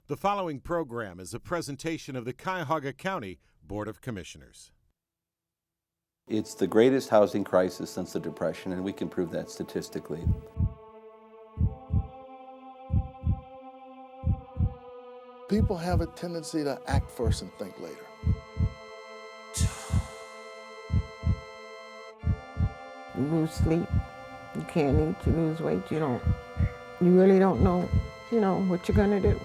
The following program is a presentation of the Cuyahoga County Board of Commissioners. It's the greatest housing crisis since the Depression, and we can prove that statistically. People have a tendency to act first and think later. You lose sleep, you can't eat, you lose weight, you really don't know, what you're gonna do.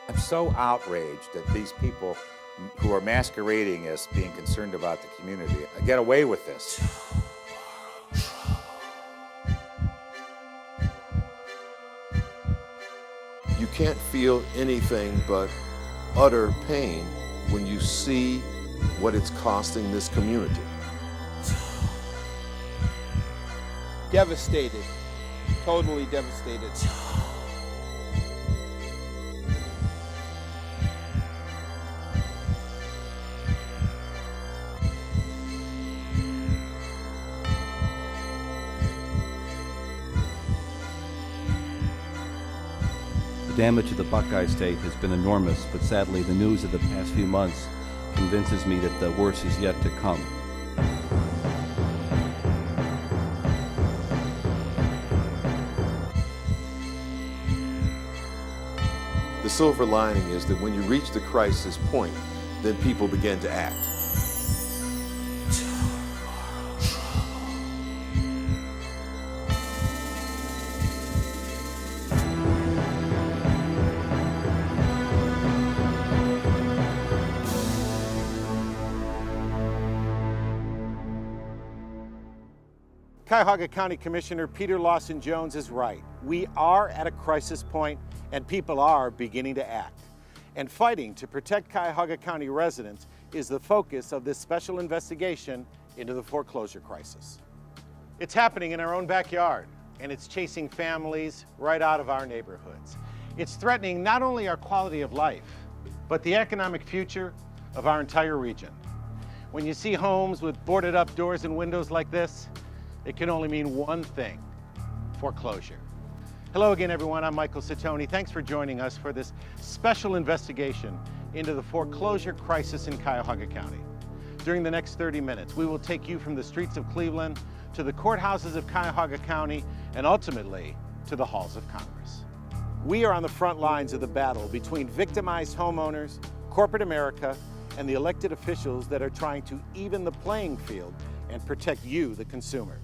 I'm so outraged that these people who are masquerading as being concerned about the community get away with this. You can't feel anything but utter pain when you see what it's costing this community. Devastated, totally devastated. The damage to the Buckeye State has been enormous, but sadly the news of the past few months convinces me that the worst is yet to come. The silver lining is that when you reach the crisis point, then people begin to act. Cuyahoga County Commissioner Peter Lawson-Jones is right. We are at a crisis point and people are beginning to act. And fighting to protect Cuyahoga County residents is the focus of this special investigation into the foreclosure crisis. It's happening in our own backyard, and it's chasing families right out of our neighborhoods. It's threatening not only our quality of life, but the economic future of our entire region. When you see homes with boarded up doors and windows like this, it can only mean one thing: foreclosure. Hello again, everyone. I'm Michael Satoni. Thanks for joining us for this special investigation into the foreclosure crisis in Cuyahoga County. During the next 30 minutes, we will take you from the streets of Cleveland to the courthouses of Cuyahoga County and ultimately to the halls of Congress. We are on the front lines of the battle between victimized homeowners, corporate America, and the elected officials that are trying to even the playing field and protect you, the consumer.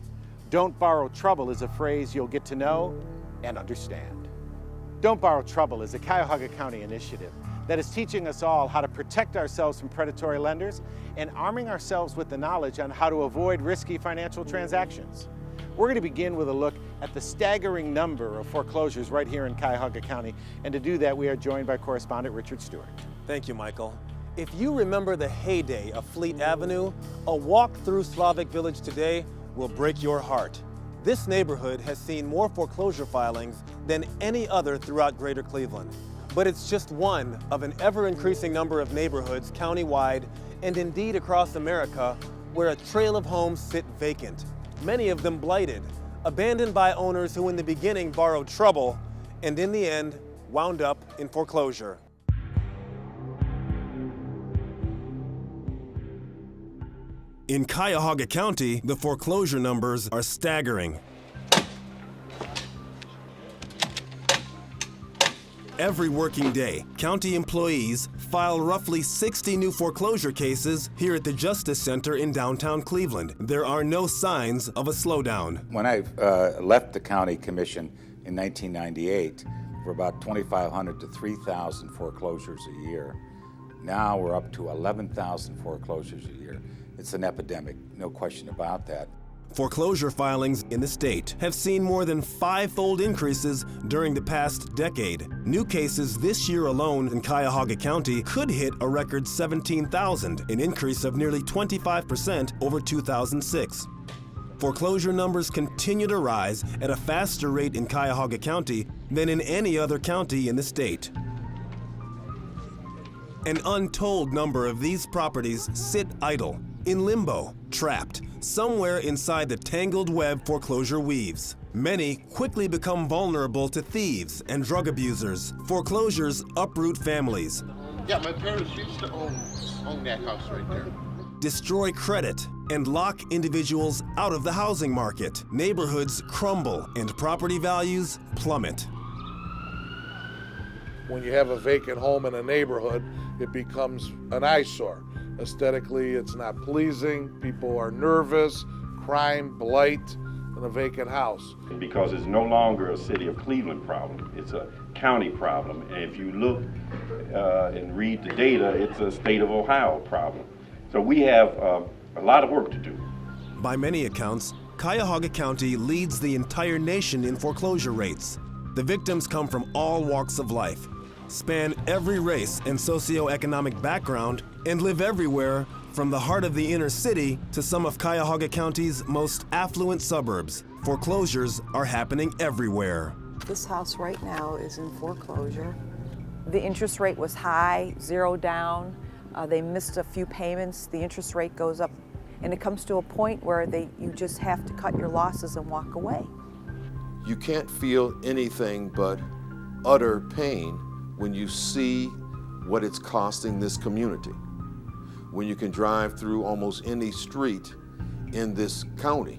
Don't borrow trouble is a phrase you'll get to know and understand. Don't Borrow Trouble is a Cuyahoga County initiative that is teaching us all how to protect ourselves from predatory lenders and arming ourselves with the knowledge on how to avoid risky financial transactions. We're going to begin with a look at the staggering number of foreclosures right here in Cuyahoga County, and to do that we are joined by correspondent Richard Stewart. Thank you, Michael. If you remember the heyday of Fleet Avenue, a walk through Slavic Village today will break your heart. This neighborhood has seen more foreclosure filings than any other throughout Greater Cleveland. But it's just one of an ever-increasing number of neighborhoods countywide and indeed across America where a trail of homes sit vacant, many of them blighted, abandoned by owners who in the beginning borrowed trouble and in the end wound up in foreclosure. In Cuyahoga County, the foreclosure numbers are staggering. Every working day, county employees file roughly 60 new foreclosure cases here at the Justice Center in downtown Cleveland. There are no signs of a slowdown. When I left the county commission in 1998, for about 2,500 to 3,000 foreclosures a year. Now we're up to 11,000 foreclosures a year. It's an epidemic, no question about that. Foreclosure filings in the state have seen more than 5-fold increases during the past decade. New cases this year alone in Cuyahoga County could hit a record 17,000, an increase of nearly 25% over 2006. Foreclosure numbers continue to rise at a faster rate in Cuyahoga County than in any other county in the state. An untold number of these properties sit idle, in limbo, trapped, somewhere inside the tangled web foreclosure weaves. Many quickly become vulnerable to thieves and drug abusers. Foreclosures uproot families, Yeah, my parents used to own that house right there. destroy credit, and lock individuals out of the housing market. Neighborhoods crumble and property values plummet. When you have a vacant home in a neighborhood, it becomes an eyesore. Aesthetically, it's not pleasing. People are nervous, crime, blight in a vacant house. Because it's no longer a city of Cleveland problem, it's a county problem. And if you look and read the data, it's a state of Ohio problem. So we have a lot of work to do. By many accounts, Cuyahoga County leads the entire nation in foreclosure rates. The victims come from all walks of life, span every race and socioeconomic background, and live everywhere from the heart of the inner city to some of Cuyahoga County's most affluent suburbs. Foreclosures are happening everywhere. This house right now is in foreclosure. The interest rate was high, 0 down. They missed a few payments. The interest rate goes up, and it comes to a point where you just have to cut your losses and walk away. You can't feel anything but utter pain when you see what it's costing this community. When you can drive through almost any street in this county,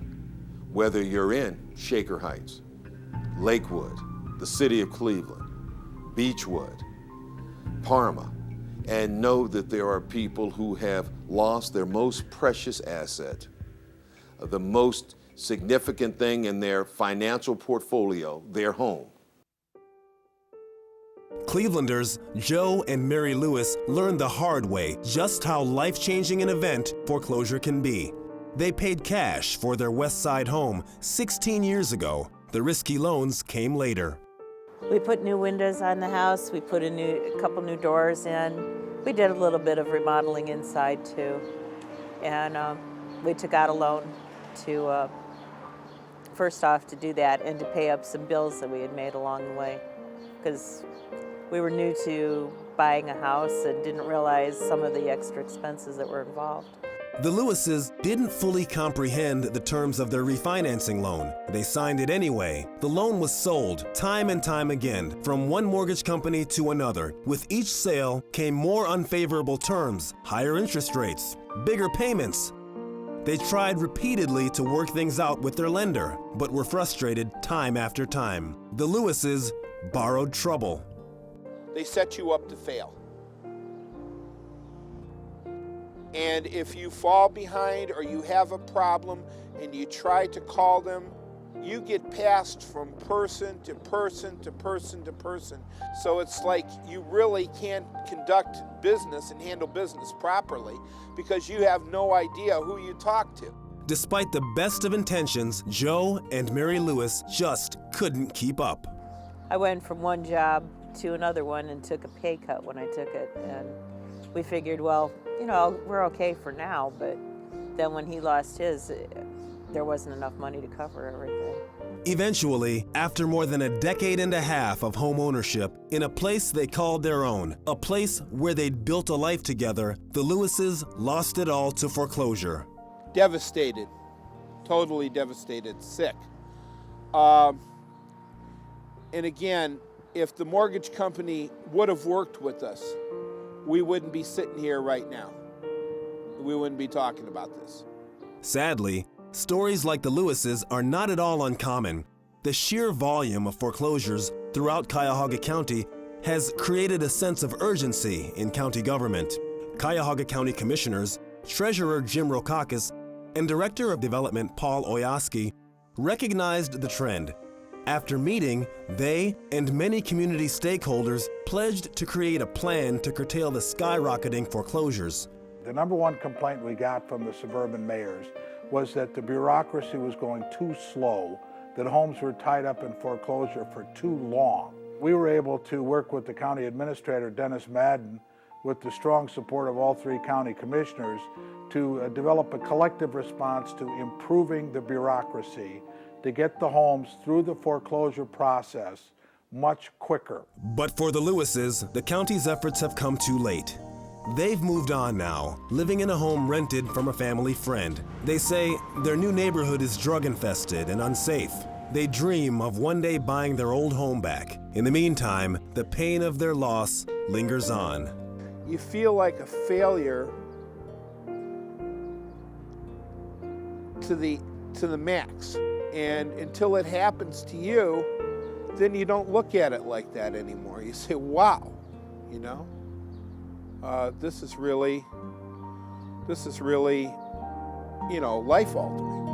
whether you're in Shaker Heights, Lakewood, the city of Cleveland, Beechwood, Parma, and know that there are people who have lost their most precious asset, the most significant thing in their financial portfolio, their home. Clevelanders Joe and Mary Lewis learned the hard way just how life-changing an event foreclosure can be. They paid cash for their West Side home 16 years ago. The risky loans came later. We put new windows on the house. We put a couple new doors in. We did a little bit of remodeling inside too. And we took out a loan to, first off, to do that and to pay up some bills that we had made along the way. Because we were new to buying a house and didn't realize some of the extra expenses that were involved. The Lewises didn't fully comprehend the terms of their refinancing loan. They signed it anyway. The loan was sold time and time again from one mortgage company to another. With each sale came more unfavorable terms, higher interest rates, bigger payments. They tried repeatedly to work things out with their lender, but were frustrated time after time. The Lewises borrowed trouble. They set you up to fail. And if you fall behind or you have a problem and you try to call them, you get passed from person to person to person to person. So it's like you really can't conduct business and handle business properly because you have no idea who you talk to. Despite the best of intentions, Joe and Mary Lewis just couldn't keep up. I went from one job to another one and took a pay cut when I took it. And we figured, well, you know, we're okay for now, but then when he lost his, there wasn't enough money to cover everything. Eventually, after more than a decade and a half of home ownership in a place they called their own, a place where they'd built a life together, the Lewises lost it all to foreclosure. Devastated, totally devastated, sick. And again, if the mortgage company would have worked with us, we wouldn't be sitting here right now. We wouldn't be talking about this. Sadly, stories like the Lewises are not at all uncommon. The sheer volume of foreclosures throughout Cuyahoga County has created a sense of urgency in county government. Cuyahoga County Commissioners, Treasurer Jim Rokakis, and Director of Development Paul Oyaski recognized the trend. After meeting, they and many community stakeholders pledged to create a plan to curtail the skyrocketing foreclosures. The number one complaint we got from the suburban mayors was that the bureaucracy was going too slow, that homes were tied up in foreclosure for too long. We were able to work with the county administrator, Dennis Madden, with the strong support of all three county commissioners, to develop a collective response to improving the bureaucracy to get the homes through the foreclosure process much quicker. But for the Lewises, the county's efforts have come too late. They've moved on now, living in a home rented from a family friend. They say their new neighborhood is drug-infested and unsafe. They dream of one day buying their old home back. In the meantime, the pain of their loss lingers on. You feel like a failure to the max. And until it happens to you, then you don't look at it like that anymore. You say, wow, you know, this is really, you know, life altering.